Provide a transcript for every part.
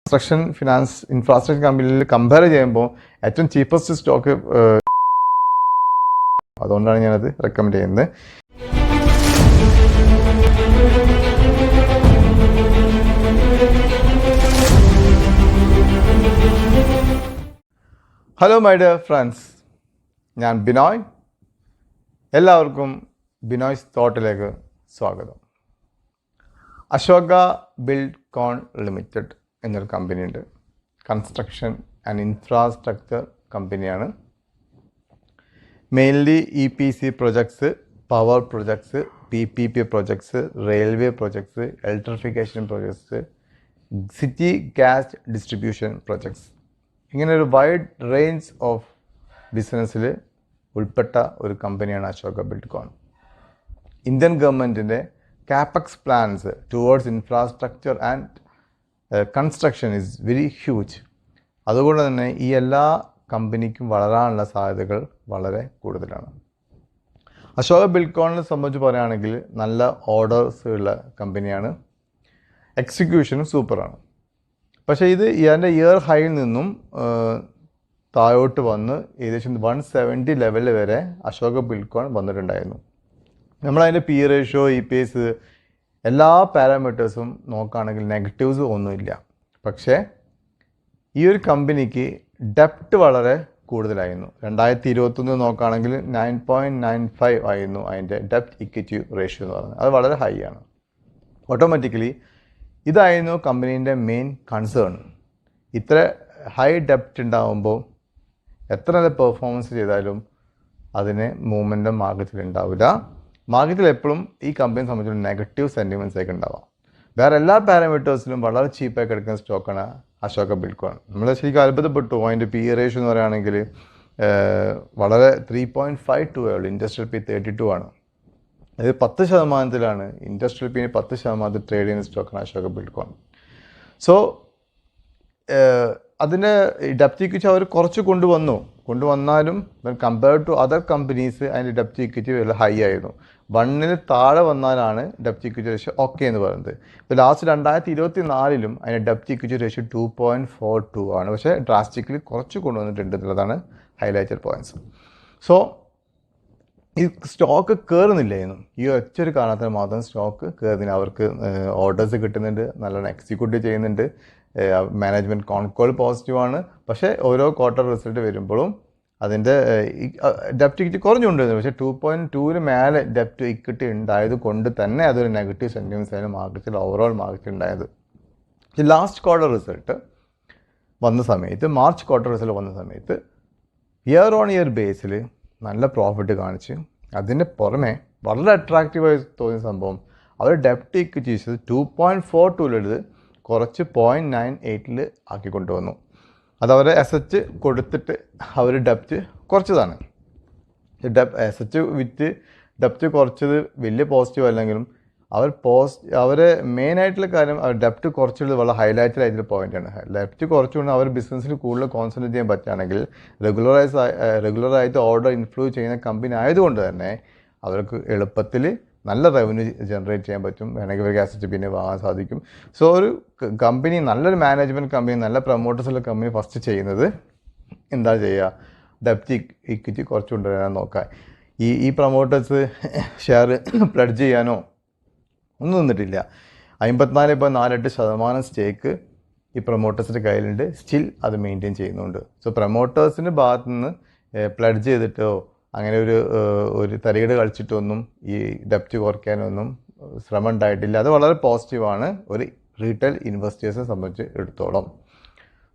Construction finance infrastructure കമ്പനിയിൽ compare ചെയ്യുമ്പോൾ ഏറ്റവും ചീപ്പസ്റ്റ് സ്റ്റോക്ക് അതുകൊണ്ടാണ് ഞാനത് റെക്കമെൻഡ് ചെയ്യുന്നത്. ഹലോ മൈ ഡിയർ ഫ്രണ്ട്സ്, ഞാൻ ബിനോയ്. എല്ലാവർക്കും ബിനോയ്സ് തോട്ടിലേക്ക് സ്വാഗതം. അശോക ബിൽഡ്കോൺ ലിമിറ്റഡ് എന്നൊരു കമ്പനിയുണ്ട്. കൺസ്ട്രക്ഷൻ ആൻഡ് ഇൻഫ്രാസ്ട്രക്ചർ കമ്പനിയാണ്. Mainly EPC projects, power projects, PPP projects, railway projects, electrification projects, city gas distribution projects, ഇങ്ങനെ ഒരു വൈഡ് റേഞ്ച് ഓഫ് ബിസിനസ്സിൽ ഉൾപ്പെട്ട ഒരു കമ്പനിയാണ് അശോക ബിൽഡ്കോൺ. ഇന്ത്യൻ ഗവൺമെൻറ്റിൻ്റെ capex plans towards infrastructure and construction is very huge. അതുകൊണ്ട് തന്നെ ഈ എല്ലാ കമ്പനിക്കും വളരാനുള്ള സാധ്യതകൾ വളരെ കൂടുതലാണ്. അശോക ബിൽഡ്കോണിനെ സംബന്ധിച്ച് പറയുകയാണെങ്കിൽ നല്ല ഓർഡേഴ്സ് ഉള്ള കമ്പനിയാണ്. എക്സിക്യൂഷനും സൂപ്പറാണ്. പക്ഷേ ഇത് ഇതിൻ്റെ ഇയർ ഹൈയിൽ നിന്നും താഴോട്ട് വന്ന് ഏകദേശം 170 ലെവൽ വരെ അശോക ബിൽഡ്കോൺ വന്നിട്ടുണ്ടായിരുന്നു. നമ്മളതിൻ്റെ പി റേഷ്യോ, EPS എല്ലാ പാരാമീറ്റേഴ്സും നോക്കുകയാണെങ്കിൽ നെഗറ്റീവ്സ് ഒന്നുമില്ല. പക്ഷേ ഈ ഒരു കമ്പനിക്ക് ഡെപ്റ്റ് വളരെ കൂടുതലായിരുന്നു. 2021 നോക്കുകയാണെങ്കിൽ 9.95 ആയിരുന്നു അതിൻ്റെ ഡെപ്റ്റ് ഇക്വിറ്റി റേഷ്യോ എന്ന് പറയുന്നത്. അത് വളരെ ഹൈ ആണ്. ഓട്ടോമാറ്റിക്കലി ഇതായിരുന്നു കമ്പനീൻ്റെ മെയിൻ കൺസേൺ. ഇത്ര ഹൈ ഡെപ്റ്റ് ഉണ്ടാകുമ്പോൾ എത്ര നല്ല പെർഫോമൻസ് ചെയ്താലും അതിന് മൂവ്മെൻറ്റും മാർക്കറ്റിൽ ഉണ്ടാവില്ല. മാർക്കറ്റിൽ എപ്പോഴും ഈ കമ്പനിയെ സംബന്ധിച്ചുള്ള നെഗറ്റീവ് സെൻറ്റിമെൻറ്റ്സ് ഒക്കെ ഉണ്ടാവാം. വേറെ എല്ലാ പാരാമീറ്റേഴ്സിലും വളരെ ചീപ്പായി കിടക്കുന്ന സ്റ്റോക്കാണ് അശോക ബിൽഡ്കോൺ. നമ്മൾ ശരിക്കും അത്ഭുതപ്പെട്ടു. അതിൻ്റെ പി റേഷ്യോ എന്ന് പറയുകയാണെങ്കിൽ വളരെ 3.52 ഉള്ളൂ. ഇൻഡസ്ട്രിയൽ പി 32 ആണ്. അത് 10%, ഇൻഡസ്ട്രിയൽ പി 10% ട്രേഡ് ചെയ്യുന്ന സ്റ്റോക്കാണ് അശോക ബിൽഡ്കോൺ. സോ അതിൻ്റെ ഡെപ്റ്റ് ഇക്വിറ്റി അവർ കുറച്ച് കൊണ്ടുവന്നാലും കമ്പയർഡ് ടു അതർ കമ്പനീസ് അതിൻ്റെ ഡെപ്റ്റ് ഇക്വിറ്റി വളരെ ഹൈ ആയിരുന്നു. 1 താഴെ വന്നാലാണ് ഡെപ്റ്റ് ഇക്വിറ്റി റേഷ്യോ ഓക്കെ എന്ന് പറയുന്നത്. ഇപ്പോൾ ലാസ്റ്റ് 2024 അതിൻ്റെ ഡെപ്റ്റ് ഇക്വിറ്റി റേഷ്യോ 2.42 ആണ്. പക്ഷേ ഡ്രാസ്റ്റിക്കലി കുറച്ച് കൊണ്ടുവന്നിട്ടുണ്ട് എന്നുള്ളതാണ് ഹൈലൈറ്റഡ് പോയിൻറ്റ്സ്. സോ ഈ സ്റ്റോക്ക് കയറുന്നില്ലായിരുന്നു. ഈ ഒറ്റൊരു കാരണത്തിന് മാത്രം സ്റ്റോക്ക് കയറുന്നില്ല. അവർക്ക് ഓർഡേഴ്സ് കിട്ടുന്നുണ്ട്, നല്ലോണം എക്സിക്യൂട്ട് ചെയ്യുന്നുണ്ട്, മാനേജ്മെൻറ്റ് കോൺകോൾ പോസിറ്റീവാണ്. പക്ഷേ ഓരോ ക്വാർട്ടർ റിസൾട്ട് വരുമ്പോഴും അതിൻ്റെ ഡെപ്റ്റ് ഇക്വിറ്റി കുറഞ്ഞുകൊണ്ടിരുന്നു. പക്ഷേ 2.2 മേലെ ഡെപ്റ്റ് ഇക്വിറ്റി ഉണ്ടായത് കൊണ്ട് തന്നെ അതൊരു നെഗറ്റീവ് സെൻറ്റിമെൻറ്റ്സ് ആയിരുന്നു മാർക്കറ്റിൽ, ഓവറോൾ മാർക്കറ്റിൽ ഉണ്ടായത്. ലാസ്റ്റ് ക്വാർട്ടർ റിസൾട്ട് വന്ന സമയത്ത്, മാർച്ച് ക്വാർട്ടർ റിസൾട്ട് വന്ന സമയത്ത് ഇയർ ഓൺ ഇയർ ബേസിൽ നല്ല പ്രോഫിറ്റ് കാണിച്ച്, അതിന് പുറമെ വളരെ അട്രാക്റ്റീവായി തോന്നിയ സംഭവം അവർ ഡെപ്റ്റ് ഇക്വിറ്റീസ് 2.42 കുറച്ച് 0.98 ആക്കി കൊണ്ടുവന്നു. അതവരെ അസറ്റ് കൊടുത്തിട്ട് അവർ ഡെപ്റ്റ് കുറച്ചതാണ്. അസറ്റ് വിറ്റ് ഡെപ്റ്റ് കുറച്ചത് വലിയ പോസിറ്റീവ് അല്ലെങ്കിലും അവരെ മെയിനായിട്ടുള്ള കാര്യം അവർ ഡെപ്റ്റ് കുറച്ചുള്ളത് വളരെ ഹൈലൈറ്റഡ് ആയിട്ടുള്ള പോയിൻ്റാണ്. ഡെപ്റ്റ് കുറച്ചുകൊണ്ട് അവർ ബിസിനസ്സിൽ കൂടുതൽ കോൺസെൻട്രേറ്റ് ചെയ്യാൻ പറ്റുകയാണെങ്കിൽ റെഗുലറായിട്ട് ഓർഡർ ഇൻഫ്ലൂസ് ചെയ്യുന്ന കമ്പനി ആയതുകൊണ്ട് തന്നെ അവർക്ക് എളുപ്പത്തിൽ നല്ല റവന്യൂ ജനറേറ്റ് ചെയ്യാൻ പറ്റും. വേണമെങ്കിൽ അവർക്ക് അസറ്റ് പിന്നെ വാങ്ങാൻ സാധിക്കും. സോ ഒരു കമ്പനി, നല്ലൊരു മാനേജ്മെൻറ്റ് കമ്പനി, നല്ല പ്രൊമോട്ടേഴ്സുള്ള കമ്പനി ഫസ്റ്റ് ചെയ്യുന്നത് എന്താ ചെയ്യുക, ഡെപ്റ്റ് ഇക്വിറ്റി കുറച്ച് കൊണ്ടുവരാൻ നോക്കുക. ഈ പ്രൊമോട്ടേഴ്സ് ഷെയർ പ്ലഡ്ജ് ചെയ്യാനോ ഒന്നും നിന്നിട്ടില്ല. 54.48% സ്റ്റേക്ക് ഈ പ്രൊമോട്ടേഴ്സിൻ്റെ കയ്യിലുണ്ട്. സ്റ്റിൽ അത് മെയിൻറ്റെയിൻ ചെയ്യുന്നുണ്ട്. സോ പ്രൊമോട്ടേഴ്സിൻ്റെ ഭാഗത്തു നിന്ന് പ്ലഡ്ജ് ചെയ്തിട്ടോ അങ്ങനെ ഒരു തരികട കളിച്ചിട്ടൊന്നും ഈ ഡെപ്റ്റ് കുറയ്ക്കാനൊന്നും ശ്രമം ഉണ്ടായിട്ടില്ല. അത് വളരെ പോസിറ്റീവാണ് ഒരു റീറ്റെയിൽ ഇൻവെസ്റ്റേഴ്സിനെ സംബന്ധിച്ച് എടുത്തോളം.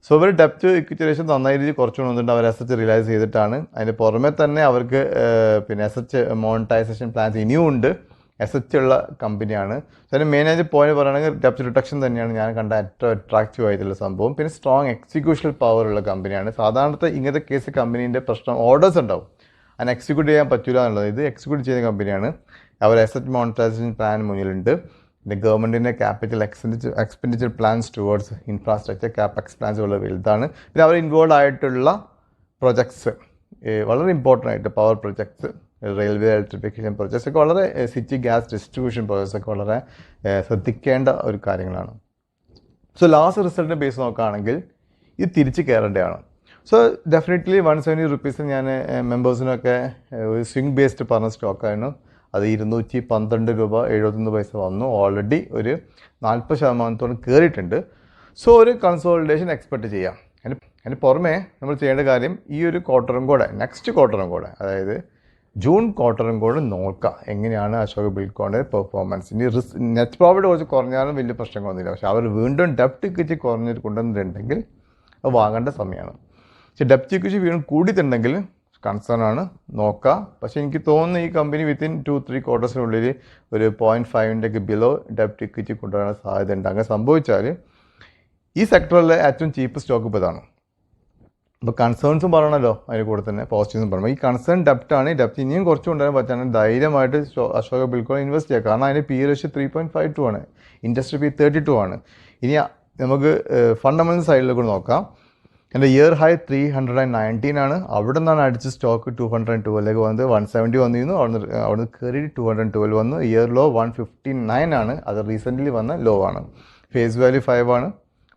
സോ അവർ ഡെപ്റ്റ് ഇക്വിറ്റി റേഷ്യോ നന്നായി രീതിയിൽ കുറച്ച് കൊണ്ടുവന്നിട്ട് അവർ അസറ്റ് റിയലൈസ് ചെയ്തിട്ടാണ്. അതിന് പുറമെ തന്നെ അവർക്ക് പിന്നെ അസറ്റ് മോണിറ്റൈസേഷൻ പ്ലാൻസ് ഇനിയും ഉണ്ട്. അസറ്റ് ഉള്ള കമ്പനിയാണ്. സോ അതിന് മെയിനായിട്ട് പോയിന്റ് പറയുകയാണെങ്കിൽ ഡെപ്റ്റ് റിഡക്ഷൻ തന്നെയാണ് ഞാൻ കണ്ട ഏറ്റവും അട്രാക്റ്റീവ് ആയിട്ടുള്ള സംഭവം. പിന്നെ സ്ട്രോങ് എക്സിക്യൂഷൻ പവർ ഉള്ള കമ്പനിയാണ്. സാധാരണത്തെ ഇങ്ങനത്തെ കേസ് കമ്പനീൻ്റെ പ്രശ്നം ഓർഡേഴ്സ് ഉണ്ടാവും, അതിന് എക്സിക്യൂട്ട് ചെയ്യാൻ പറ്റില്ല എന്നുള്ളത്. ഇത് എക്സിക്യൂട്ട് ചെയ്യുന്ന കമ്പനിയാണ്. അവർ അസറ്റ് മോണിറ്റൈസേഷൻ പ്ലാൻ മുന്നിലുണ്ട്. പിന്നെ ഗവൺമെൻറ്റിൻ്റെ capital expenditure plans towards infrastructure capex plans വളരെ വലുതാണ്. പിന്നെ അവർ ഇൻവോൾവ് ആയിട്ടുള്ള പ്രൊജക്ട്സ് വളരെ ഇമ്പോർട്ടൻ്റ് ആയിട്ട് power projects, railway electrification projects ഒക്കെ വളരെ, സിറ്റി ഗ്യാസ് ഡിസ്ട്രിബ്യൂഷൻ പ്രോജക്ട്സ് ഒക്കെ വളരെ ശ്രദ്ധിക്കേണ്ട ഒരു കാര്യങ്ങളാണ്. സോ ലാസ്റ്റ് റിസൾട്ടിൻ്റെ ബേസ് നോക്കുകയാണെങ്കിൽ ഇത് തിരിച്ച് കയറേണ്ടതാണ്. സോ ഡെഫിനറ്റ്ലി 170 റുപ്പീസ് ഞാൻ മെമ്പേഴ്സിനൊക്കെ ഒരു സ്വിംഗ് ബേസ്ഡ് പറഞ്ഞ സ്റ്റോക്കായിരുന്നു. അത് 212 രൂപ 71 പൈസ വന്നു. ഓൾറെഡി ഒരു 40% കയറിയിട്ടുണ്ട്. സോ ഒരു കൺസോളിഡേഷൻ എക്സ്പെക്റ്റ് ചെയ്യാം. അതിന് പുറമെ നമ്മൾ ചെയ്യേണ്ട കാര്യം ഈ ഒരു ക്വാർട്ടറും കൂടെ, നെക്സ്റ്റ് ക്വാർട്ടറും കൂടെ, അതായത് ജൂൺ ക്വാർട്ടറും കൂടെ നോക്കുക എങ്ങനെയാണ് അശോക ബിൽഡ്കോണിൻ്റെ പെർഫോമൻസ്. ഇനി നെറ്റ് പ്രോഫിറ്റ് കുറച്ച് കുറഞ്ഞാലും വലിയ പ്രശ്നങ്ങളൊന്നുമില്ല. പക്ഷേ അവർ വീണ്ടും ഡെപ്റ്റ് ഇക്വിറ്റി കുറഞ്ഞിട്ട് കൊണ്ടുവന്നിട്ടുണ്ടെങ്കിൽ അത് വാങ്ങേണ്ട സമയമാണ്. പക്ഷേ ഡെപ്റ്റ് ഇക്വിറ്റി വീണ്ടും കൂടിയിട്ടുണ്ടെങ്കിൽ കൺസേൺ ആണ്, നോക്കാം. പക്ഷേ എനിക്ക് തോന്നുന്നു ഈ കമ്പനി വിത്തിൻ 2-3 ക്വാർട്ടേഴ്സിനുള്ളിൽ ഒരു 0.5 ബിലോ ഡെപ്റ്റ് ഇക്വിറ്റി കൊണ്ടുവരാൻ സാധ്യതയുണ്ട്. അങ്ങനെ സംഭവിച്ചാൽ ഈ സെക്ടറിലെ ഏറ്റവും ചീപ്പ് സ്റ്റോക്ക് ഇപ്പോൾ ഇതാണ്. അപ്പോൾ കൺസേൺസും പറയണമല്ലോ അതിന് കൂടെ തന്നെ പോസിറ്റീവ്സും പറയണം. ഈ കൺസേൺ ഡെപ്റ്റാണ്. ഈ ഡെപ്റ്റ് ഇനിയും കുറച്ച് കൊണ്ടുവരാൻ പറ്റുകയാണെങ്കിൽ ധൈര്യമായിട്ട് അശോക ബിൽഡ്കോൺ ഇൻവെസ്റ്റ് ചെയ്യുക. കാരണം അതിന് പി റേഷ്യോ 3.52 ആണ്, ഇൻഡസ്ട്രി പി 32 ആണ്. ഇനി നമുക്ക് ഫണ്ടമെൻ്റൽ സൈഡിലേക്ക് നോക്കാം. എൻ്റെ ഇയർ ഹൈ 319 ആണ്. അവിടെ നിന്നാണ് അടിച്ച് സ്റ്റോക്ക് 212 വന്നത്. 170 വന്നിരുന്നു. അവിടുന്ന് കയറി 212 വന്നു. ഇയർ ലോ 159 ആണ്. അത് റീസെൻ്റ്ലി വന്ന ലോ ആണ്. ഫേസ് വാല്യൂ 5 ആണ്.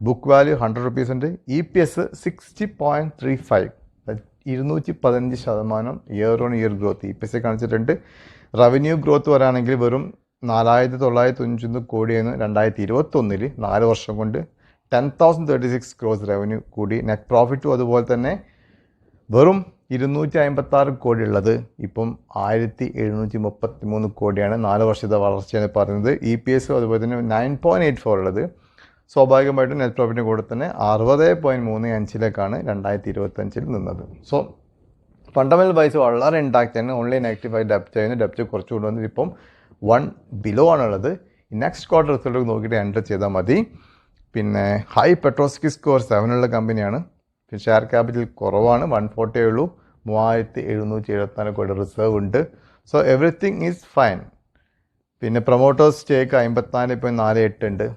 ബുക്ക് വാല്യൂ 100 റുപ്പീസ് ഉണ്ട്. EPS 60.35, 215% year on year growth EPS കാണിച്ചിട്ടുണ്ട്. റവന്യൂ ഗ്രോത്ത് വരാണെങ്കിൽ വെറും 4,991 കോടിയായിരുന്നു 2021. 4 വർഷം കൊണ്ട് 10,036 crores റവന്യൂ കൂടി. നെറ്റ് പ്രോഫിറ്റും അതുപോലെ തന്നെ വെറും 256 കോടി ഉള്ളത് ഇപ്പം 1,733 കോടിയാണ്. 4 വർഷത്തെ വളർച്ചയാണ് പറയുന്നത്. EPS അതുപോലെ തന്നെ 9.84 ഉള്ളത്. സ്വാഭാവികമായിട്ടും നെറ്റ് പ്രോഫിറ്റിൻ്റെ കൂടെ തന്നെ 60.35 2025 നിന്നത്. സോ ഫണ്ടമെൻ്റൽ വൈസ് വളരെ ഇൻടാക്റ്റ് ആണ്. ഓൺലി നെഗറ്റീവായി ഡെപ്റ്റ് ചെയ്യുന്നു. ഡെപ്റ്റ് കുറച്ച് കൊണ്ടുവന്നിട്ട് ഇപ്പം 1 ബിലോ ആണുള്ളത്. നെക്സ്റ്റ് ക്വാർട്ടർ റിസൾട്ട് നോക്കിയിട്ട് എൻ്റർ ചെയ്താൽ മതി. പിന്നെ ഹൈ പെട്രോസ്കി സ്കോർ 7 ഉള്ള കമ്പനിയാണ്. പിന്നെ ഷെയർ ക്യാപിറ്റൽ കുറവാണ്, 140 ഉള്ളൂ. 3,774 കോടി റിസർവ് ഉണ്ട്. So everything is fine. പിന്നെ പ്രൊമോട്ടേഴ്സ് സ്റ്റേക്ക് 54.48 ഉണ്ട്.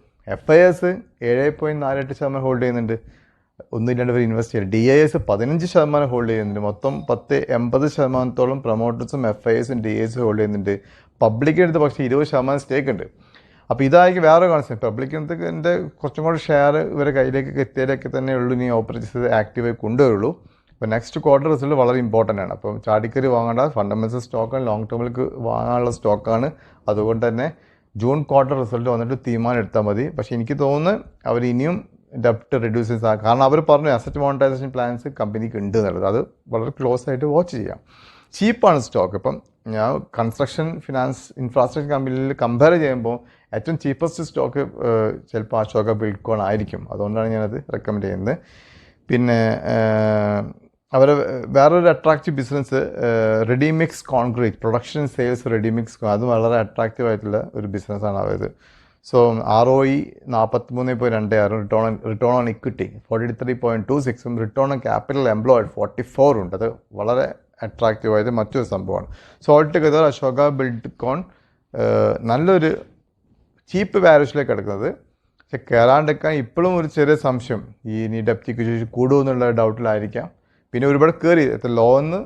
FIS 7.48% ഹോൾഡ് ചെയ്യുന്നുണ്ട്. 1-2 പേർ ഇൻവെസ്റ്റ് ചെയ്യുക. DIS 15% ഹോൾഡ് ചെയ്യുന്നുണ്ട്. മൊത്തം 80% പ്രൊമോട്ടേഴ്സും FISും DIS ഹോൾഡ് ചെയ്യുന്നുണ്ട്. പബ്ലിക്കിൻ്റെ അടുത്ത് പക്ഷേ 20% സ്റ്റേക്ക് ഉണ്ട്. അപ്പോൾ ഇതായിരിക്കും വേറെ കോൺസെപ്റ്റ്. പബ്ലിക്കിൻ്റെ കുറച്ചും കൂടെ ഷെയർ ഇവരെ കയ്യിലേക്ക് എത്തിയാലൊക്കെ തന്നെ ഉള്ളൂ ഇനി ഓപ്പറേഷൻസ് ആക്റ്റീവായി കൊണ്ടുവരുള്ളൂ. അപ്പോൾ നെക്സ്റ്റ് ക്വാർട്ടർ റിസൾട്ട് വളരെ ഇമ്പോർട്ടൻ്റ് ആണ്. അപ്പം ചാടിക്കറി വാങ്ങേണ്ട ഫണ്ടമെൻ്റൽ സ്റ്റോക്കാണ്, ലോങ് ടേമിലേക്ക് വാങ്ങാനുള്ള സ്റ്റോക്കാണ്. അതുകൊണ്ട് തന്നെ ജൂൺ ക്വാർട്ടർ റിസൾട്ട് വന്നിട്ട് തീരുമാനം എടുത്താൽ മതി. പക്ഷേ എനിക്ക് തോന്നുന്നു അവർ ഇനിയും ഡെപ്റ്റ് റെഡ്യൂസ് ചെയ്യാൻ, കാരണം അവർ പറഞ്ഞു അസറ്റ് മോണിറ്റൈസേഷൻ പ്ലാൻസ് കമ്പനിക്ക് ഉണ്ട് എന്നുള്ളത്. അത് വളരെ ക്ലോസ് ആയിട്ട് വാച്ച് ചെയ്യാം. ചീപ്പാണ് സ്റ്റോക്ക്. ഇപ്പം ഞാൻ കൺസ്ട്രക്ഷൻ ഫിനാൻസ് ഇൻഫ്രാസ്ട്രക്ചർ കമ്പനിയിൽ കമ്പയർ ചെയ്യുമ്പോൾ ഏറ്റവും ചീപ്പസ്റ്റ് സ്റ്റോക്ക് ചിലപ്പോൾ അശോക ബിൽഡ്കോൺ ആയിരിക്കും. അതുകൊണ്ടാണ് ഞാനത് റെക്കമെൻഡ് ചെയ്യുന്നത്. പിന്നെ അവർ വേറൊരു attractive business ready mix concrete, production sales ready mix, അതും വളരെ അട്രാക്റ്റീവ് ആയിട്ടുള്ള ഒരു ബിസിനസ്സാണ് അവരത്. So ROE 43.26, return on equity 43.26, return on capital employed 44 ഉണ്ട്. അത് വളരെ അട്രാക്റ്റീവ് ആയത് മറ്റൊരു സംഭവമാണ്. So all together Ashoka Buildcon നല്ലൊരു ചീപ്പ് വാല്യൂഷനിലേക്ക് കിടക്കുന്നത്. പക്ഷെ കയറാണ്ടിരിക്കാൻ ഇപ്പോഴും ഒരു ചെറിയ സംശയം, ഈ ഇനി ഡെപ്റ്റ് ഇക്വിറ്റി കൂടുമെന്നുള്ള ഡൗട്ടിലായിരിക്കാം. പിന്നെ ഒരുപാട് കയറി, ലോന്ന്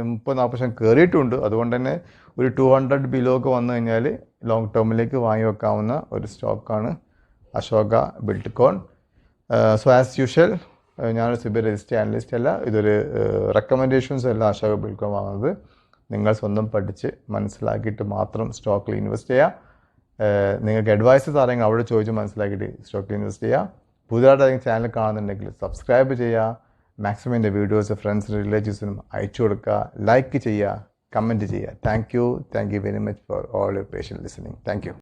30-40% കയറിയിട്ടുണ്ട്. അതുകൊണ്ട് തന്നെ ഒരു 200 ബിലോ ഒക്കെ വന്നു കഴിഞ്ഞാൽ ലോങ് ടേമിലേക്ക് വാങ്ങി വെക്കാവുന്ന ഒരു സ്റ്റോക്കാണ് Ashoka Buildcon. So as usual ഞാനൊരു സിബി രജിസ്റ്റർ അനലിസ്റ്റ് അല്ല. ഇതൊരു റെക്കമെൻഡേഷൻസ് അല്ല അശോക ബിൽഡ്കോൺ വാങ്ങുന്നത്. നിങ്ങൾ സ്വന്തം പഠിച്ച് മനസ്സിലാക്കിയിട്ട് മാത്രം സ്റ്റോക്കിൽ ഇൻവെസ്റ്റ് ചെയ്യുക. നിങ്ങൾക്ക് അഡ്വൈസസ് ആരെങ്കിലും അവിടെ ചോദിച്ച് മനസ്സിലാക്കിയിട്ട് സ്റ്റോക്കിൽ ഇൻവെസ്റ്റ് ചെയ്യുക. പുതിയതായിട്ട് ഏതെങ്കിലും ചാനൽ കാണുന്നുണ്ടെങ്കിൽ സബ്സ്ക്രൈബ് ചെയ്യുക. മാക്സിമം എൻ്റെ വീഡിയോസ് ഫ്രണ്ട്സിനും റിലേറ്റീവ്സിനും അയച്ചു കൊടുക്കുക, ലൈക്ക് ചെയ്യുക, കമൻറ്റ് ചെയ്യുക. Thank you very much for all your patient listening. Thank you.